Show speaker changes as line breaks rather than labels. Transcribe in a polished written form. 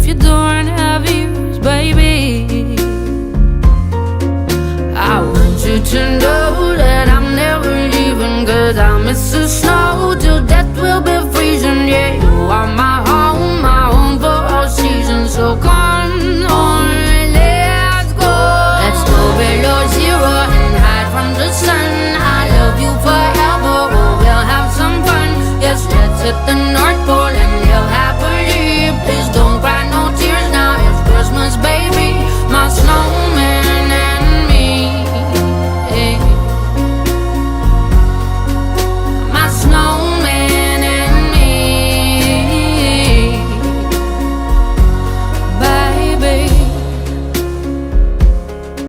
you don't have ears, baby. I want you to know that I'm never leaving, 'cause I miss the snow till death will be freezing. Yeah, you are my home for all seasons. So come on, let's go. Let's go below zero and hide from the sun. I love you forever, oh, we'll have some fun. Yes, let's hit the